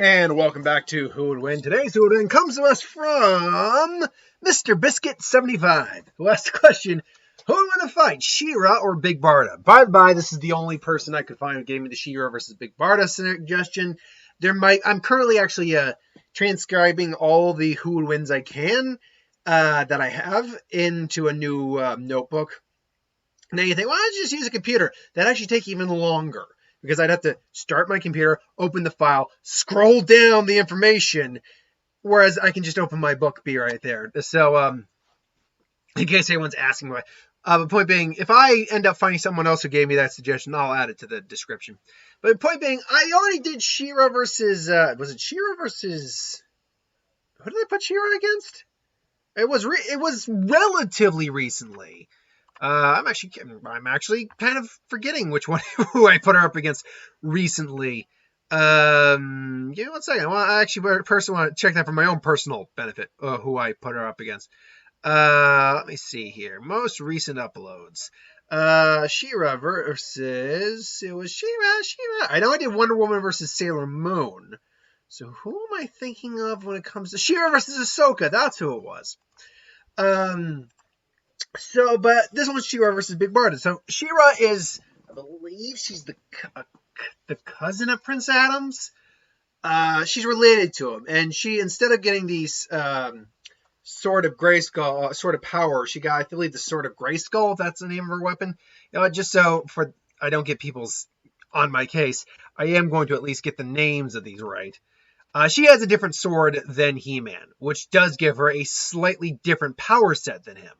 And welcome back to Who Would Win. Today's Who Would Win comes to us from Mr. Biscuit75, who asked the question, who would win a fight, She-Ra or Big Barda? By the by, this is the only person I could find who gave me the She-Ra versus Big Barda suggestion. I'm currently actually transcribing all the Who Would Wins I can that I have into a new notebook. Now you think, well, I just use a computer. That actually takes even longer, because I'd have to start my computer, open the file, scroll down the information, whereas I can just open my book, be right there. So, in case anyone's asking why. The point being, if I end up finding someone else who gave me that suggestion, I'll add it to the description. But the point being, I already did She-Ra versus, was it She-Ra versus, who did I put She-Ra against? It was relatively recently. I'm actually kind of forgetting which one who I put her up against recently. Give me 1 second. Well, I actually want to check that for my own personal benefit. Who I put her up against. Let me see here. Most recent uploads. She-Ra versus. It was She-Ra. I know I did Wonder Woman versus Sailor Moon. So who am I thinking of when it comes to She-Ra versus Ahsoka? That's who it was. So, but this one's She-Ra versus Big Barda. So, She-Ra is, I believe she's the cousin of Prince Adams. She's related to him. And she, instead of getting these Sword of Grayskull, Sword of Power, she got, I believe, the Sword of Grayskull. That's the name of her weapon. Just so I don't get people's on my case, I am going to at least get the names of these right. She has a different sword than He-Man, which does give her a slightly different power set than him.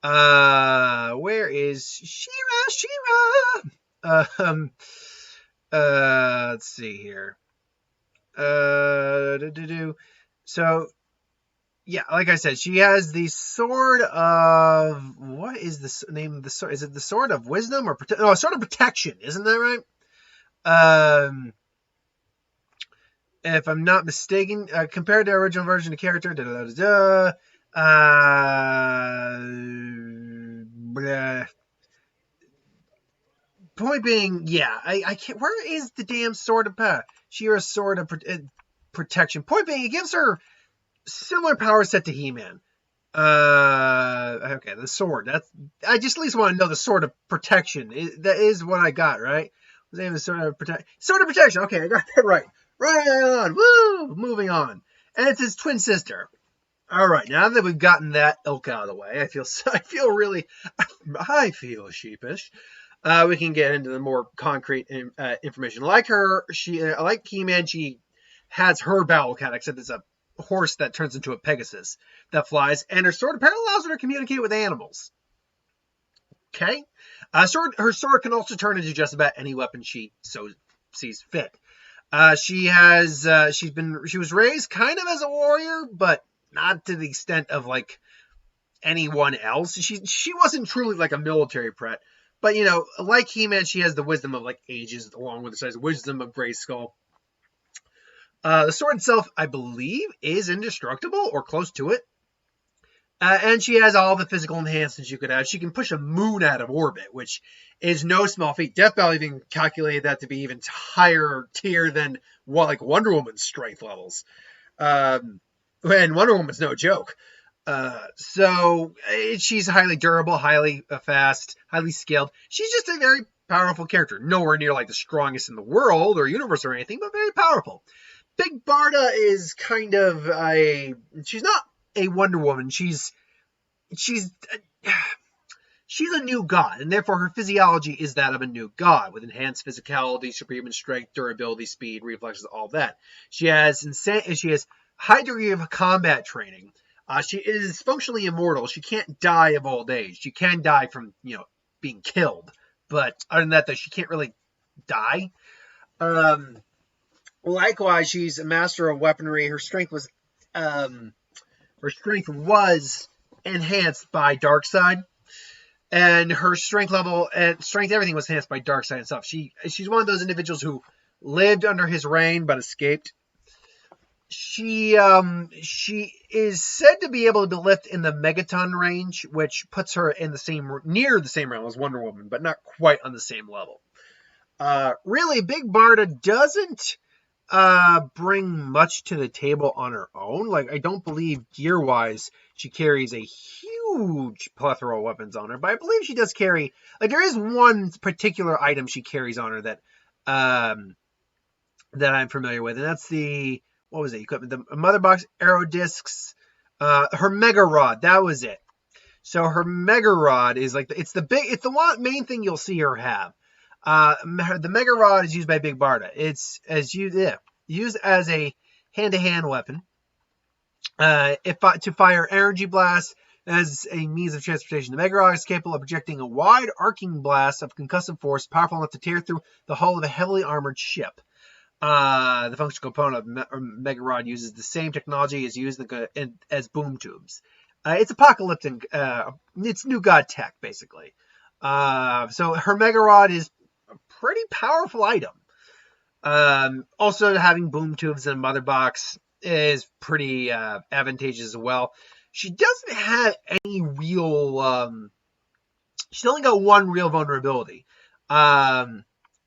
Where is She-Ra? Let's see here. So, yeah, like I said, she has the Sword of, what is the name of the sword? Is it the Sword of Wisdom or Sword of Protection? Isn't that right? If I'm not mistaken, compared to the original version of the character, point being, yeah, I can't. Where is the damn Sword of Power? She-Ra's Sword of Protection. Point being, it gives her similar power set to He-Man. Okay, the sword. I just at least want to know the Sword of Protection. That is what I got, right? What's the name of the Sword of Protection? Sword of Protection. Okay, I got that right. Right on. Woo! Moving on. And it's his twin sister. All right, now that we've gotten that ilk out of the way, I feel sheepish. We can get into the more concrete information. Like He-Man, she has her battle cat, except it's a horse that turns into a Pegasus that flies, and her sword apparently allows her to communicate with animals. Okay, her sword can also turn into just about any weapon she so sees fit. She was raised kind of as a warrior, but not to the extent of like anyone else. She wasn't truly like a military pret, but like He-Man, she has the wisdom of like ages, along with the size wisdom of Grayskull. The sword itself, I believe, is indestructible or close to it. And she has all the physical enhancements you could have. She can push a moon out of orbit, which is no small feat. Death Valley even calculated that to be even higher tier than Wonder Woman's strength levels. And Wonder Woman's no joke. So she's highly durable, highly fast, highly skilled. She's just a very powerful character. Nowhere near like the strongest in the world or universe or anything, but very powerful. Big Barda is kind of she's not a Wonder Woman. She's a new god, and therefore her physiology is that of a new god, with enhanced physicality, superhuman strength, durability, speed, reflexes, all that. She has high degree of combat training. She is functionally immortal. She can't die of old age. She can die from being killed, but other than that, though, she can't really die. Likewise, she's a master of weaponry. Her strength was enhanced by Darkseid, and her strength level and everything was enhanced by Darkseid and stuff. She's one of those individuals who lived under his reign but escaped. She is said to be able to lift in the megaton range, which puts her in near the same realm as Wonder Woman, but not quite on the same level. Really, Big Barda doesn't bring much to the table on her own. Like, I don't believe gear-wise she carries a huge plethora of weapons on her, but I believe she does carry, like, there is one particular item she carries on her that I'm familiar with, and that's the, what was it, equipment, the mother box, arrow discs, her mega rod, that was it. So her mega rod is like, it's the one main thing you'll see her have. The mega rod is used by Big Barda. It's used as a hand-to-hand weapon. To fire energy blasts as a means of transportation. The mega rod is capable of projecting a wide arcing blast of concussive force, powerful enough to tear through the hull of a heavily armored ship. The functional component of mega rod uses the same technology as used as boom tubes. It's apocalyptic. It's New God tech, basically. So her mega rod is a pretty powerful item. Also, having boom tubes in a mother box is pretty advantageous as well. She doesn't have any real. She's only got one real vulnerability.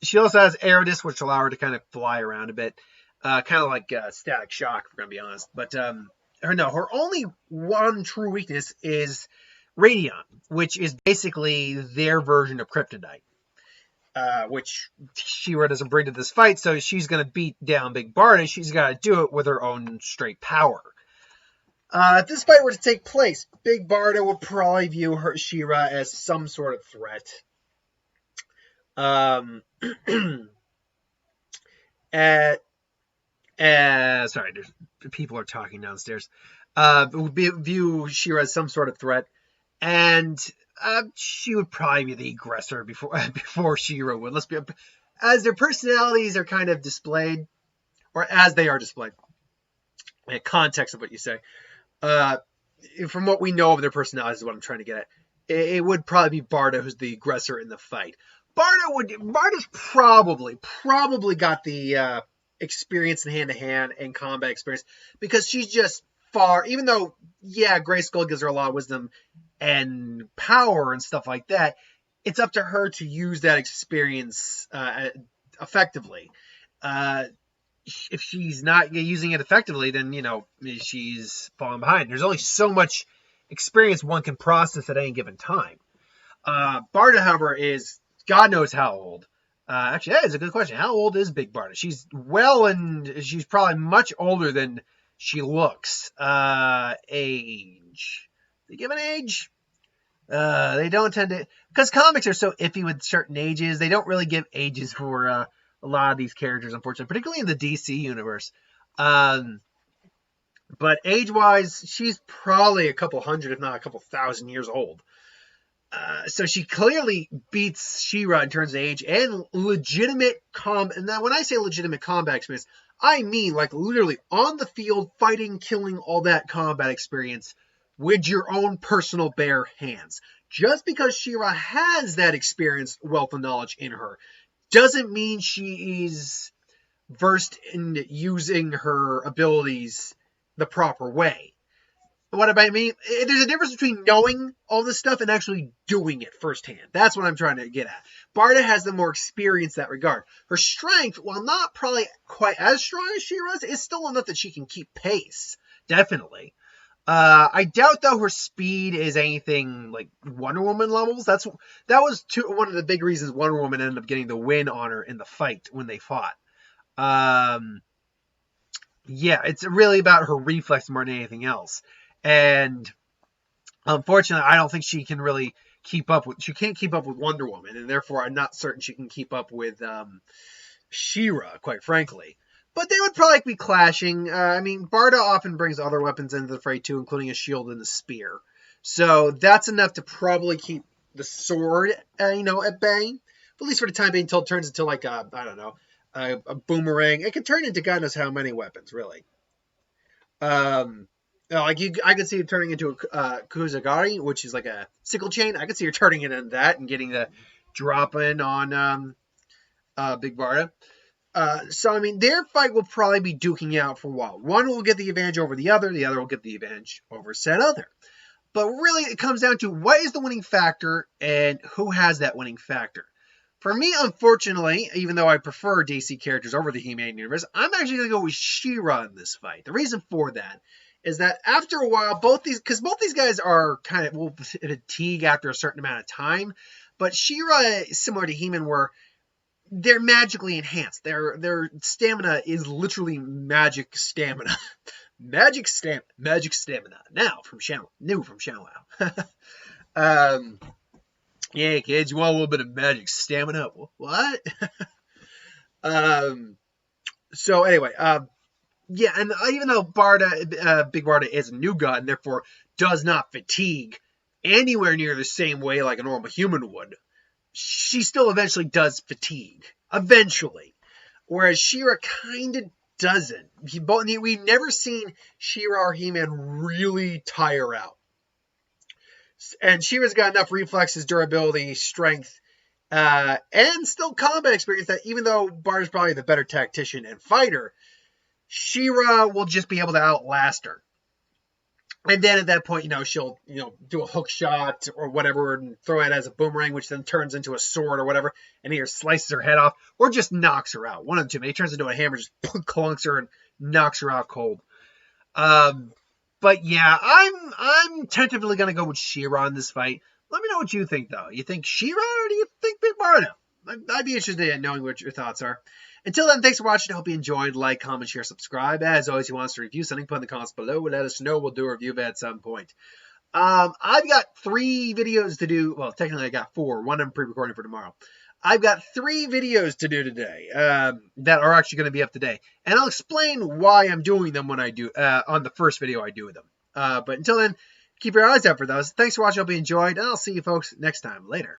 She also has arrow discs, which allow her to kind of fly around a bit, kind of like static shock, if we're gonna be honest. But her only one true weakness is radion, which is basically their version of kryptonite. Which She-Ra doesn't bring to this fight, so she's going to beat down Big Barda. She's got to do it with her own straight power. If this fight were to take place, Big Barda would probably view She-Ra as some sort of threat. Sorry, people are talking downstairs. Would view She-Ra as some sort of threat, and she would probably be the aggressor before She-Ra would. As their personalities are kind of displayed, or as they are displayed, in context of what you say, from what we know of their personalities is what I'm trying to get at. It would probably be Barda who's the aggressor in the fight. Barda's probably got the experience in hand-to-hand and combat experience, because she's just far, even though, yeah, Grayskull gives her a lot of wisdom and power and stuff like that, it's up to her to use that experience effectively. If she's not using it effectively, then, she's falling behind. There's only so much experience one can process at any given time. Barda, however, is God knows how old. Actually, that is a good question. How old is Big Barda? She's she's probably much older than she looks. Age. They give an age? They don't tend to, because comics are so iffy with certain ages. They don't really give ages for a lot of these characters, unfortunately, particularly in the DC universe. But age-wise, she's probably a couple hundred, if not a couple thousand years old. So she clearly beats She-Ra in terms of age and legitimate and now when I say legitimate combat experience, I mean like literally on the field, fighting, killing, all that combat experience with your own personal bare hands. Just because She-Ra has that experience, wealth of knowledge in her, doesn't mean she is versed in using her abilities the proper way. What I mean, there's a difference between knowing all this stuff and actually doing it firsthand. That's what I'm trying to get at. Barda has the more experience in that regard. Her strength, while not probably quite as strong as She-Ra's, is still enough that she can keep pace. Definitely. I doubt, though, her speed is anything like Wonder Woman levels. That was one of the big reasons Wonder Woman ended up getting the win on her in the fight when they fought. Yeah, it's really about her reflex more than anything else. And unfortunately, I don't think she can really keep up with. She can't keep up with Wonder Woman, and therefore, I'm not certain she can keep up with She-Ra, quite frankly. But they would probably be clashing. I mean, Barda often brings other weapons into the fray too, including a shield and a spear. So that's enough to probably keep the sword, at bay. At least for the time being, until it turns into like a boomerang. It can turn into God knows how many weapons, really. I could see it turning into a Kuzagari, which is like a sickle chain. I could see her turning it into that and getting the drop in on Big Barda. So, I mean, their fight will probably be duking out for a while. One will get the advantage over the other will get the advantage over said other. But really, it comes down to what is the winning factor and who has that winning factor. For me, unfortunately, even though I prefer DC characters over the He-Man universe, I'm actually going to go with She-Ra in this fight. The reason for that is that after a while, both these guys are kind of, will fatigue after a certain amount of time, but She-Ra is similar to He-Man where they're magically enhanced. Their stamina is literally magic stamina. Magic stamina. Now from ShamWow. Yeah, kids, you want a little bit of magic stamina? What? So anyway, yeah, and even though Barda, Big Barda is a new god and therefore does not fatigue anywhere near the same way like a normal human would, she still eventually does fatigue. Eventually. Whereas She-Ra kind of doesn't. We've never seen She-Ra or He-Man really tire out. And She-Ra's got enough reflexes, durability, strength, and still combat experience that even though Barda's probably the better tactician and fighter, She-Ra will just be able to outlast her. And then at that point, she'll, do a hook shot or whatever and throw it as a boomerang, which then turns into a sword or whatever, and either slices her head off or just knocks her out. One of the two. Maybe turns into a hammer, just clunks her and knocks her out cold. But yeah, I'm tentatively going to go with She-Ra in this fight. Let me know what you think, though. You think She-Ra or do you think Big Barda? I'd be interested in knowing what your thoughts are. Until then, thanks for watching. I hope you enjoyed. Like, comment, share, subscribe. As always, if you want us to review something, put in the comments below. Let us know. We'll do a review of it at some point. I've got 3 videos to do. Well, technically, I got 4. One I'm pre-recording for tomorrow. I've got 3 videos to do today that are actually going to be up today. And I'll explain why I'm doing them when I do on the first video I do with them. But until then, keep your eyes out for those. Thanks for watching. I hope you enjoyed. And I'll see you folks next time. Later.